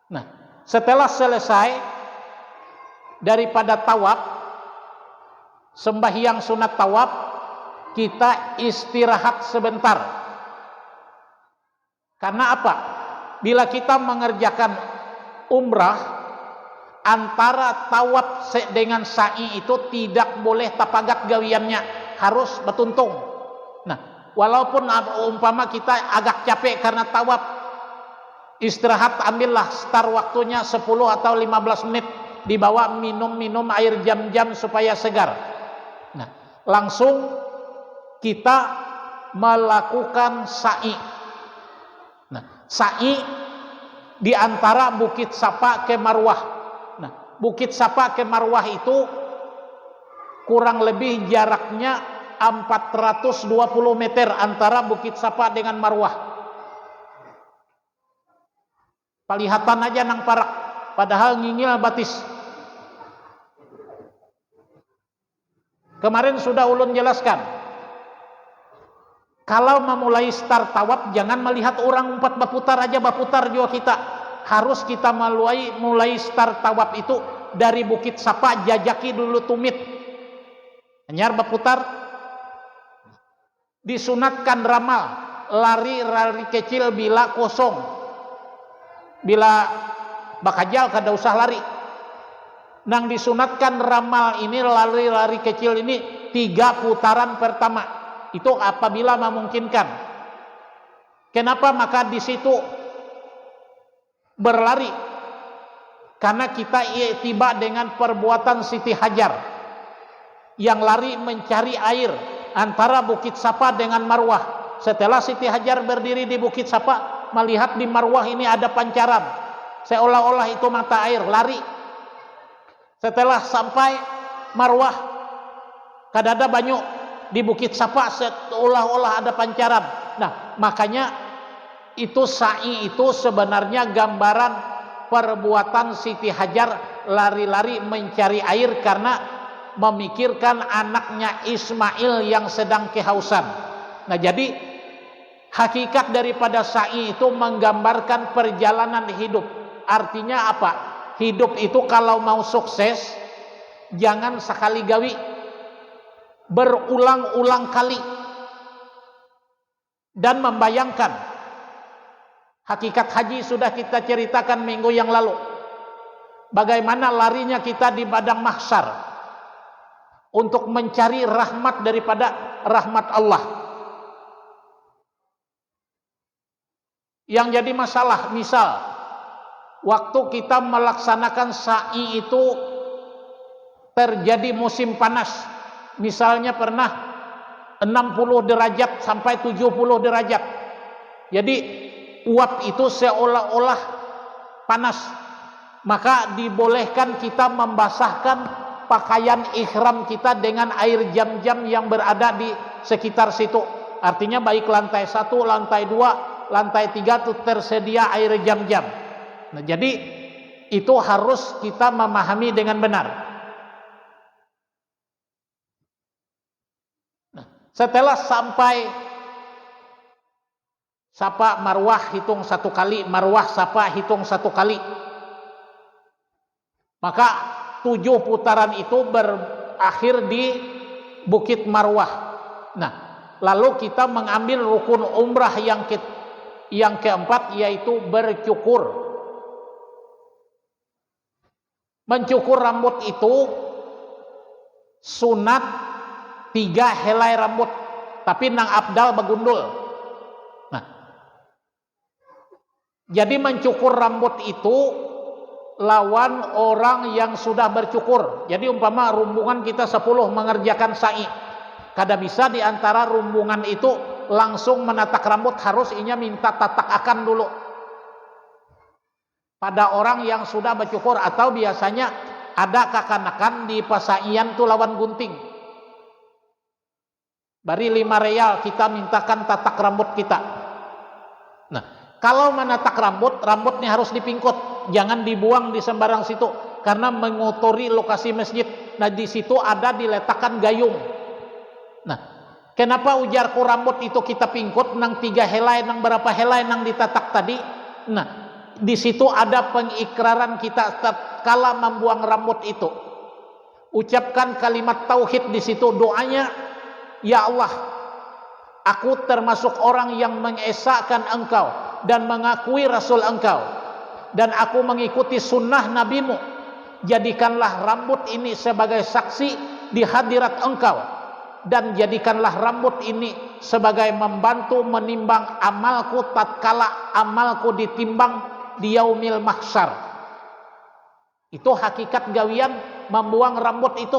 Nah, setelah selesai daripada tawaf, sembahyang sunat tawaf, kita istirahat sebentar. Karena apa? Bila kita mengerjakan umrah, antara tawaf dengan sa'i itu tidak boleh tapagat gawiannya, harus bertuntung. Nah, walaupun umpama kita agak capek karena tawaf, istirahat, ambillah start waktunya 10 atau 15 menit, dibawa minum air jam-jam supaya segar. Nah, langsung kita melakukan sa'i. Nah, sa'i di antara Bukit Safa ke Marwah. Nah, Bukit Safa ke Marwah itu kurang lebih jaraknya 420 meter antara Bukit Safa dengan Marwah. Palihatan aja nang parak, padahal ngingil batis. Kemarin sudah ulun jelaskan, kalau memulai start tawaf jangan melihat orang empat berputar aja, berputar juga kita. Harus kita mulai start tawaf itu dari Bukit Safa, jajaki dulu tumit. Hanyar berputar. Disunatkan ramal, lari kecil bila kosong. Bila bakajal kada usah lari. Nang disunatkan ramal ini, lari kecil ini 3 putaran pertama. Itu apabila memungkinkan. Kenapa? Maka di situ berlari. Karena kita tiba dengan perbuatan Siti Hajar yang lari mencari air antara Bukit Safa dengan Marwah. Setelah Siti Hajar berdiri di Bukit Safa, melihat di Marwah ini ada pancaran, seolah-olah itu mata air, lari. Setelah sampai Marwah, kadada banyu, di Bukit Safa seolah-olah ada pancaran. Nah, makanya itu sa'i itu sebenarnya gambaran perbuatan Siti Hajar lari-lari mencari air karena memikirkan anaknya Ismail yang sedang kehausan. Nah, jadi hakikat daripada sa'i itu menggambarkan perjalanan hidup. Artinya apa? Hidup itu kalau mau sukses, jangan sekali gawi, berulang-ulang kali. Dan membayangkan, hakikat haji sudah kita ceritakan minggu yang lalu, bagaimana larinya kita di padang mahsyar untuk mencari rahmat daripada rahmat Allah. Yang jadi masalah, misal waktu kita melaksanakan sa'i itu terjadi musim panas, misalnya pernah 60 derajat sampai 70 derajat. Jadi uap itu seolah-olah panas, maka dibolehkan kita membasahkan pakaian ihram kita dengan air jam-jam yang berada di sekitar situ. Artinya baik lantai 1, lantai 2, lantai 3 itu tersedia air jam-jam. Nah, jadi itu harus kita memahami dengan benar. Nah, setelah sampai Safa Marwah hitung 1 kali, Marwah Safa hitung 1 kali, maka 7 putaran itu berakhir di Bukit Marwah. Nah, lalu kita mengambil rukun umrah yang keempat, yaitu bercukur. Mencukur rambut itu sunat 3 helai rambut, tapi nang abdal begundul. Nah, jadi mencukur rambut itu lawan orang yang sudah bercukur. Jadi umpama rumbungan kita 10 mengerjakan sa'i, kada bisa di antara rumbungan itu langsung menatak rambut, harus inya minta tatak akan dulu pada orang yang sudah bercukur. Atau biasanya ada kakanakan di pasaian tuh lawan gunting, bari 5 real kita mintakan tatak rambut kita. Nah, kalau menatak rambutnya harus dipingkut, jangan dibuang di sembarang situ karena mengotori lokasi masjid. Nah, di situ ada diletakkan gayung. Nah, kenapa ujarku rambut itu kita pingkut nang 3 helai, nang berapa helai nang ditatak tadi? Nah, di situ ada pengikraran kita tatkala membuang rambut itu. Ucapkan kalimat tauhid di situ, doanya, ya Allah, aku termasuk orang yang mengesahkan Engkau dan mengakui Rasul Engkau, dan aku mengikuti sunnah nabimu. Jadikanlah rambut ini sebagai saksi di hadirat Engkau, dan jadikanlah rambut ini sebagai membantu menimbang amalku tatkala amalku ditimbang di yaumil mahsyar. Itu hakikat gawian membuang rambut itu.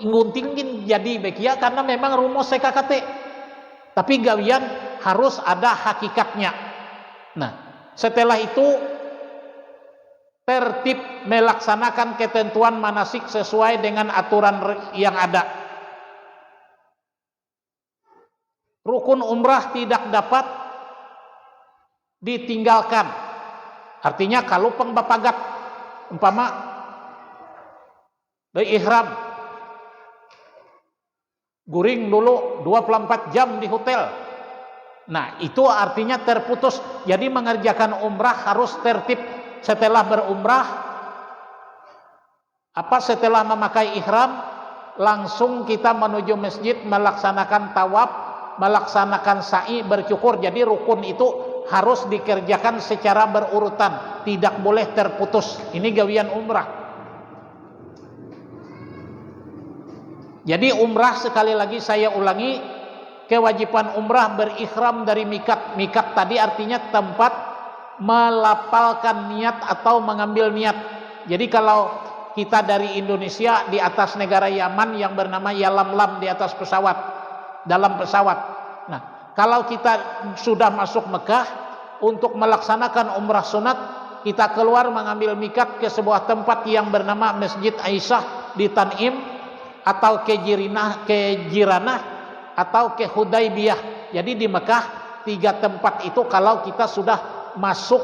Nguntingin jadi bekia karena memang rumus CKKT, tapi gawian harus ada hakikatnya. Nah, setelah itu tertib melaksanakan ketentuan manasik sesuai dengan aturan yang ada. Rukun umrah tidak dapat ditinggalkan. Artinya kalau pengbapagat umpama dari ihram guring dulu 24 jam di hotel. Nah, itu artinya terputus. Jadi mengerjakan umrah harus tertib. Setelah berumrah, setelah memakai ihram, langsung kita menuju masjid melaksanakan tawaf, melaksanakan sa'i, bercukur. Jadi rukun itu harus dikerjakan secara berurutan, tidak boleh terputus. Ini gawian umrah. Jadi umrah, sekali lagi saya ulangi, kewajiban umrah berikhram dari mikat. Mikat tadi artinya tempat melapalkan niat atau mengambil niat. Jadi kalau kita dari Indonesia di atas negara Yaman yang bernama Yalamlam, di atas pesawat, dalam pesawat. Nah, kalau kita sudah masuk Mekah untuk melaksanakan umrah sunat, kita keluar mengambil mikat ke sebuah tempat yang bernama Masjid Aisyah di Tanim, atau ke Jiranah, atau ke Hudaybiyah. Jadi di Mekah 3 tempat itu kalau kita sudah masuk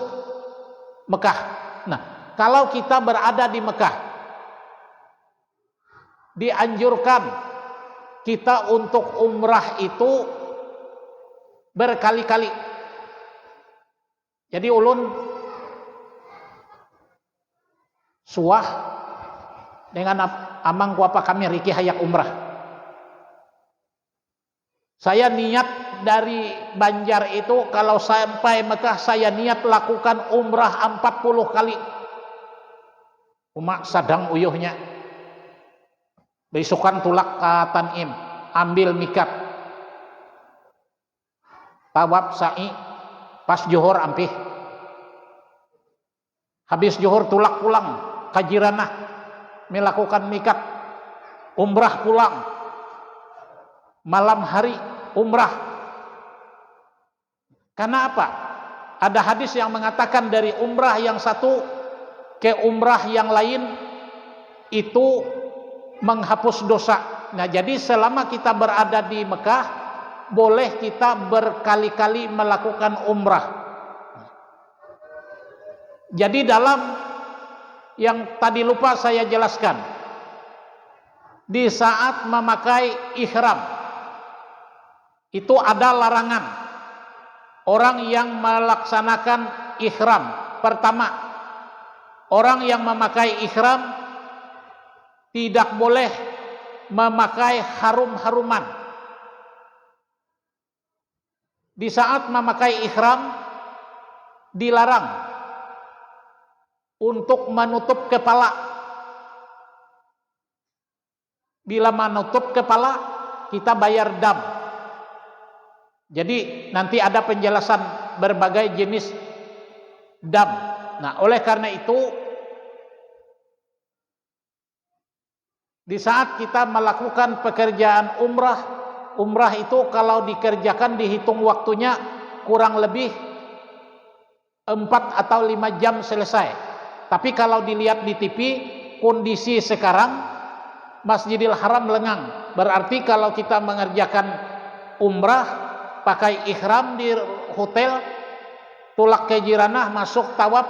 Mekah. Nah, kalau kita berada di Mekah, dianjurkan kita untuk umrah itu berkali-kali. Jadi ulun suah dengan amang kuapa kami riki hayak umrah. Saya niat dari Banjar itu kalau sampai Mekah saya niat lakukan umrah 40 kali. Cuma sadang uyuhnya. Besokan tulak ke Tanim, ambil mikat. Tawaf sa'i, pas Johor ampih. Habis Johor tulak pulang ke Jiranah, melakukan mikat. Umrah pulang. Malam hari umrah. Karena apa? Ada hadis yang mengatakan dari umrah yang satu ke umrah yang lain itu menghapus dosa. Nah, jadi selama kita berada di Mekah, boleh kita berkali-kali melakukan umrah. Jadi dalam yang tadi lupa saya jelaskan, di saat memakai ihram itu ada larangan orang yang melaksanakan ihram. Pertama, orang yang memakai ihram tidak boleh memakai harum-haruman. Di saat memakai ihram dilarang untuk menutup kepala. Bila menutup kepala, kita bayar dam. Jadi nanti ada penjelasan berbagai jenis dam. Nah, oleh karena itu di saat kita melakukan pekerjaan umrah itu kalau dikerjakan dihitung waktunya kurang lebih 4 atau 5 jam selesai. Tapi kalau dilihat di TV, kondisi sekarang Masjidil Haram lengang. Berarti kalau kita mengerjakan umrah pakai ihram di hotel, tulak ke Jiranah, masuk tawaf,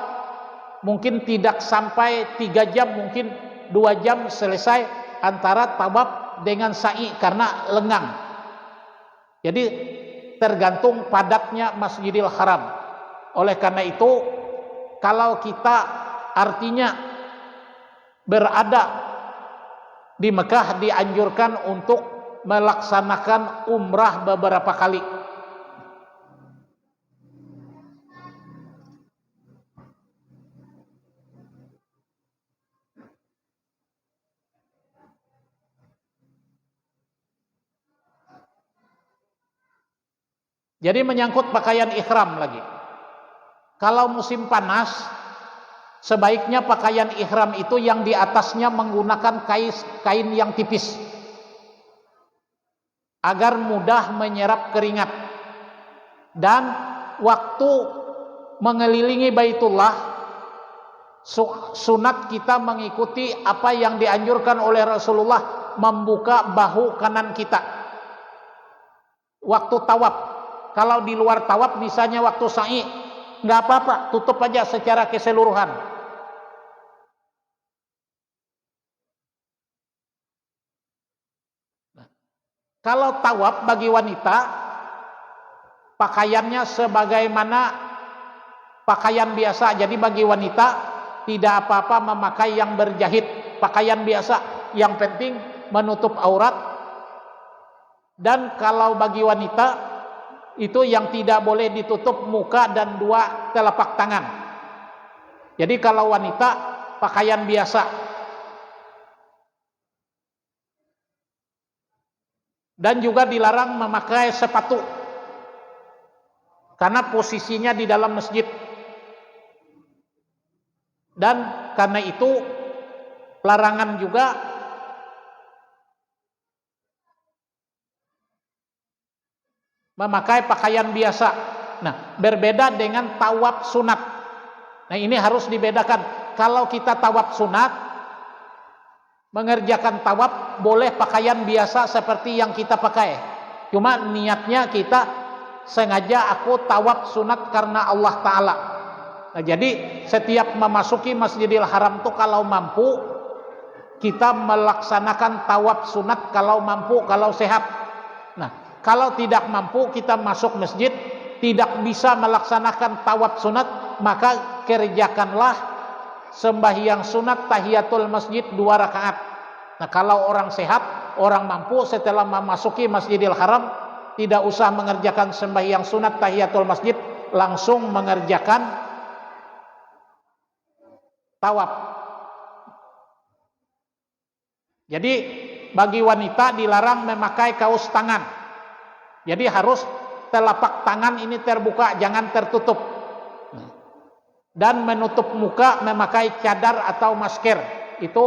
mungkin tidak sampai 3 jam, mungkin 2 jam selesai antara tawaf dengan sa'i karena lengang. Jadi tergantung padatnya Masjidil Haram. Oleh karena itu, kalau kita artinya berada di Mekah dianjurkan untuk melaksanakan umrah beberapa kali. Jadi menyangkut pakaian ihram lagi. Kalau musim panas, sebaiknya pakaian ihram itu yang di atasnya menggunakan kain yang tipis agar mudah menyerap keringat. Dan waktu mengelilingi Baitullah, sunat kita mengikuti apa yang dianjurkan oleh Rasulullah, membuka bahu kanan kita waktu tawaf. Kalau di luar tawaf, misalnya waktu sa'i, nggak apa-apa, tutup aja secara keseluruhan. Kalau tawaf bagi wanita, pakaiannya sebagaimana pakaian biasa. Jadi bagi wanita tidak apa-apa memakai yang berjahit, pakaian biasa. Yang penting menutup aurat. Dan kalau bagi wanita itu yang tidak boleh ditutup muka dan dua telapak tangan. Jadi kalau wanita pakaian biasa. Dan juga dilarang memakai sepatu karena posisinya di dalam masjid. Dan karena itu larangan juga memakai pakaian biasa. Nah, berbeda dengan tawaf sunat. Nah, ini harus dibedakan. Kalau kita tawaf sunat, mengerjakan tawaf boleh pakaian biasa seperti yang kita pakai. Cuma niatnya kita sengaja aku tawaf sunat karena Allah Ta'ala. Nah, jadi setiap memasuki Masjidil Haram tuh kalau mampu kita melaksanakan tawaf sunat kalau mampu, kalau sehat. Nah, kalau tidak mampu kita masuk masjid tidak bisa melaksanakan tawaf sunat, maka kerjakanlah sembahyang sunat tahiyatul masjid 2 rakaat. Nah, kalau orang sehat, orang mampu setelah memasuki Masjidil Haram tidak usah mengerjakan sembahyang sunat tahiyatul masjid, langsung mengerjakan tawaf. Jadi bagi wanita dilarang memakai kaos tangan. Jadi harus telapak tangan ini terbuka, jangan tertutup. Dan menutup muka memakai cadar atau masker itu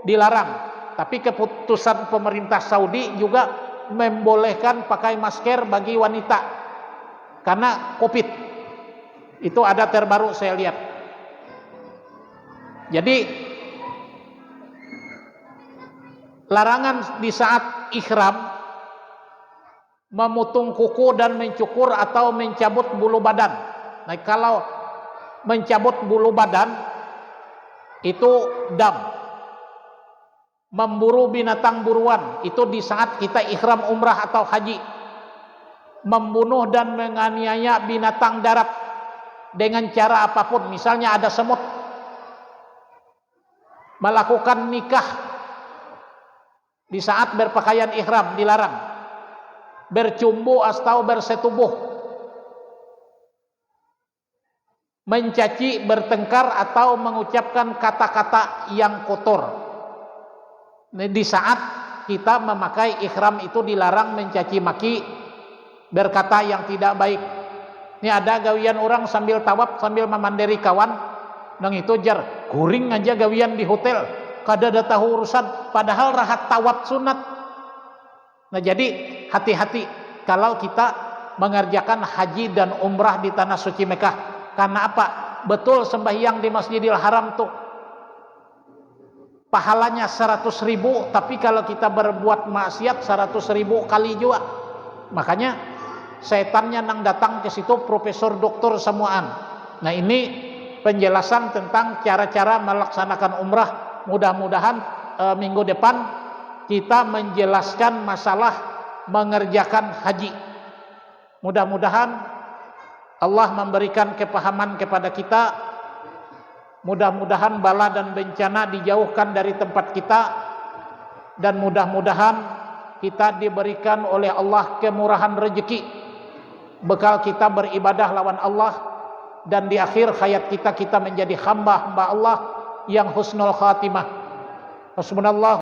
dilarang. Tapi keputusan pemerintah Saudi juga membolehkan pakai masker bagi wanita karena Covid. Itu ada terbaru saya lihat. Jadi larangan di saat ihram memotong kuku dan mencukur atau mencabut bulu badan. Nah, kalau mencabut bulu badan itu dam, memburu binatang buruan itu di saat kita ihram umrah atau haji. Membunuh dan menganiaya binatang darat dengan cara apapun, misalnya ada semut. Melakukan nikah di saat berpakaian ihram dilarang. Bercumbu atau bersetubuh, mencaci, bertengkar atau mengucapkan kata-kata yang kotor. Di saat kita memakai ihram itu dilarang mencaci maki, berkata yang tidak baik. Ini ada gawian orang sambil tawaf sambil memandiri kawan, nang itu jar kuring aja gawian di hotel, kada ada tahu urusan, padahal rahat tawaf sunat. Nah, jadi hati-hati kalau kita mengerjakan haji dan umrah di tanah suci Mekah. Karena apa? Betul sembahyang di Masjidil Haram tuh pahalanya 100.000, tapi kalau kita berbuat maksiat 100.000 kali juga. Makanya setannya nang datang ke situ profesor doktor semuaan. Nah, ini penjelasan tentang cara-cara melaksanakan umrah. Mudah-mudahan minggu depan kita menjelaskan masalah mengerjakan haji. Mudah-mudahan Allah memberikan kepahaman kepada kita Mudah-mudahan bala dan bencana dijauhkan dari tempat kita, dan mudah-mudahan kita diberikan oleh Allah kemurahan rezeki, bekal kita beribadah lawan Allah, dan di akhir hayat kita menjadi hamba-hamba Allah yang husnul khatimah. Hasbunallah